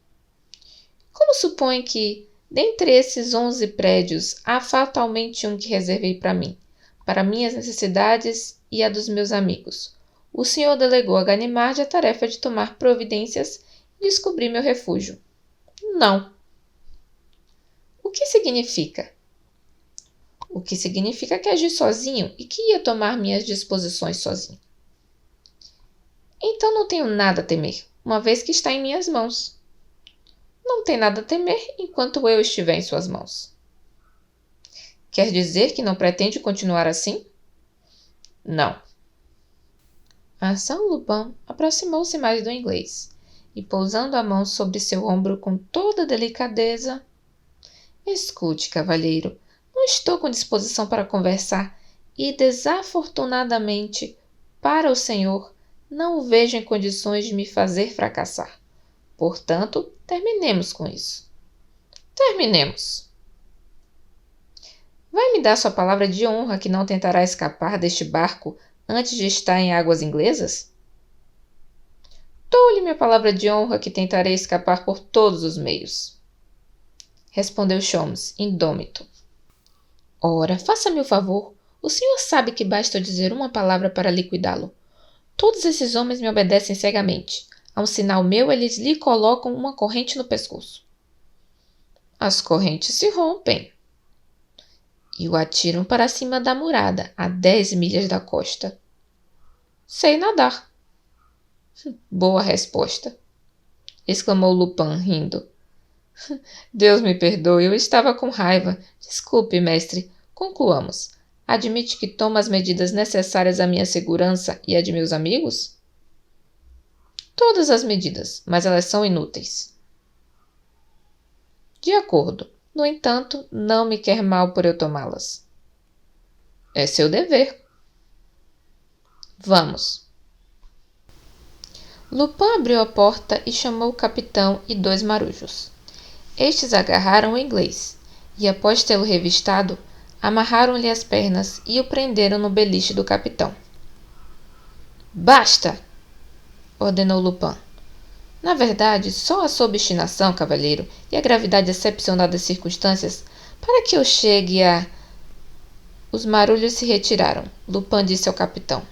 Como supõe que, dentre esses 11 prédios, há fatalmente um que reservei para mim, para minhas necessidades e a dos meus amigos? O senhor delegou a Ganimard a tarefa de tomar providências e descobrir meu refúgio. Não. O que significa? O que significa que agi sozinho e que ia tomar minhas disposições sozinho. Então não tenho nada a temer, uma vez que está em minhas mãos. Não tem nada a temer enquanto eu estiver em suas mãos. Quer dizer que não pretende continuar assim? Não. Arsène Lupin aproximou-se mais do inglês e, pousando a mão sobre seu ombro com toda delicadeza, escute, cavalheiro, não estou com disposição para conversar e, desafortunadamente, para o senhor, não o vejo em condições de me fazer fracassar. Portanto, terminemos com isso. Terminemos. Vai me dar sua palavra de honra que não tentará escapar deste barco antes de estar em águas inglesas? Dou-lhe minha palavra de honra que tentarei escapar por todos os meios. Respondeu Sholmes, indômito. Ora, faça-me o favor. O senhor sabe que basta eu dizer uma palavra para liquidá-lo. Todos esses homens me obedecem cegamente. A um sinal meu, eles lhe colocam uma corrente no pescoço. As correntes se rompem. E o atiram para cima da murada, a 10 milhas da costa. Sei nadar. Boa resposta, exclamou Lupin, rindo. Deus me perdoe, eu estava com raiva. Desculpe, mestre. Concluamos. Admite que toma as medidas necessárias à minha segurança e à de meus amigos? Todas as medidas, mas elas são inúteis. De acordo. No entanto, não me quer mal por eu tomá-las. É seu dever. Vamos. Lupin abriu a porta e chamou o capitão e 2 marujos. Estes agarraram o inglês e, após tê-lo revistado, amarraram-lhe as pernas e o prenderam no beliche do capitão. Basta! Ordenou Lupin. Na verdade, só a sua obstinação, cavalheiro, e a gravidade excepcional das circunstâncias, para que eu chegue a... Os marulhos se retiraram. Lupin disse ao capitão.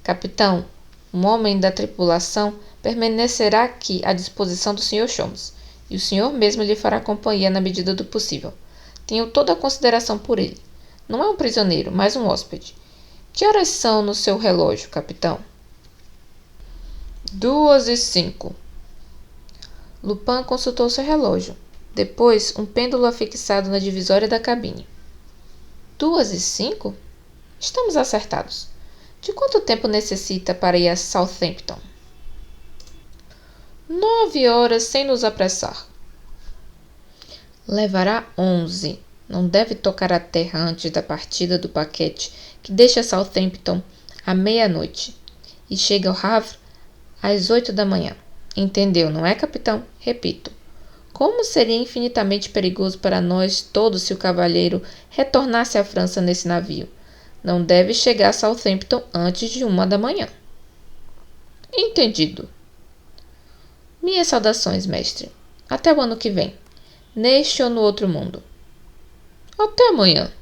Capitão, um homem da tripulação permanecerá aqui à disposição do Sr. Sholmes, e o senhor mesmo lhe fará companhia na medida do possível. Tenho toda a consideração por ele. Não é um prisioneiro, mas um hóspede. Que horas são no seu relógio, capitão? 2:05. Lupin consultou seu relógio. Depois, um pêndulo afixado na divisória da cabine. 2:05? Estamos acertados. De quanto tempo necessita para ir a Southampton? 9 horas sem nos apressar. Levará 11. Não deve tocar a terra antes da partida do paquete que deixa Southampton à meia-noite e chega ao Havre às 8 da manhã. Entendeu, não é, capitão? Repito. Como seria infinitamente perigoso para nós todos se o cavalheiro retornasse à França nesse navio? Não deve chegar a Southampton antes de 1 da manhã. Entendido. Minhas saudações, mestre. Até o ano que vem. Neste ou no outro mundo. Até amanhã.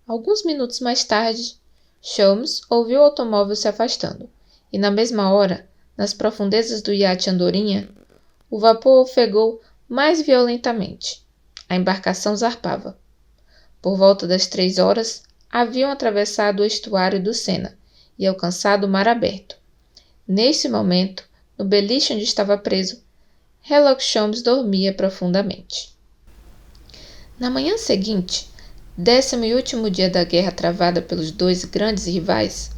Alguns minutos mais tarde, Sholmes ouviu o automóvel se afastando, e na mesma hora, nas profundezas do iate Andorinha, o vapor ofegou mais violentamente. A embarcação zarpava. Por volta das 3 horas, haviam atravessado o estuário do Sena e alcançado o mar aberto. Nesse momento, no beliche onde estava preso, Sherlock Holmes dormia profundamente. Na manhã seguinte, 10º e último dia da guerra travada pelos 2 grandes rivais,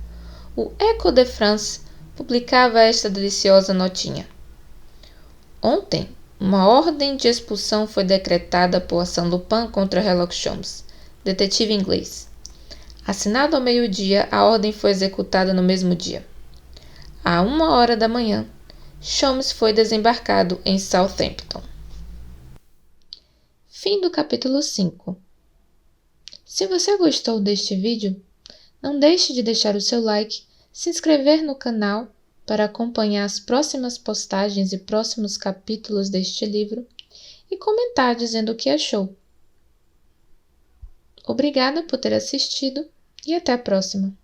o Echo de France publicava esta deliciosa notinha. Ontem, uma ordem de expulsão foi decretada por Arsène Lupin contra Sherlock Holmes, detetive inglês. Assinado ao meio-dia, a ordem foi executada no mesmo dia. À 1h da manhã, Sholmes foi desembarcado em Southampton. Fim do capítulo 5. Se você gostou deste vídeo, não deixe de deixar o seu like, se inscrever no canal para acompanhar as próximas postagens e próximos capítulos deste livro e comentar dizendo o que achou. Obrigada por ter assistido e até a próxima.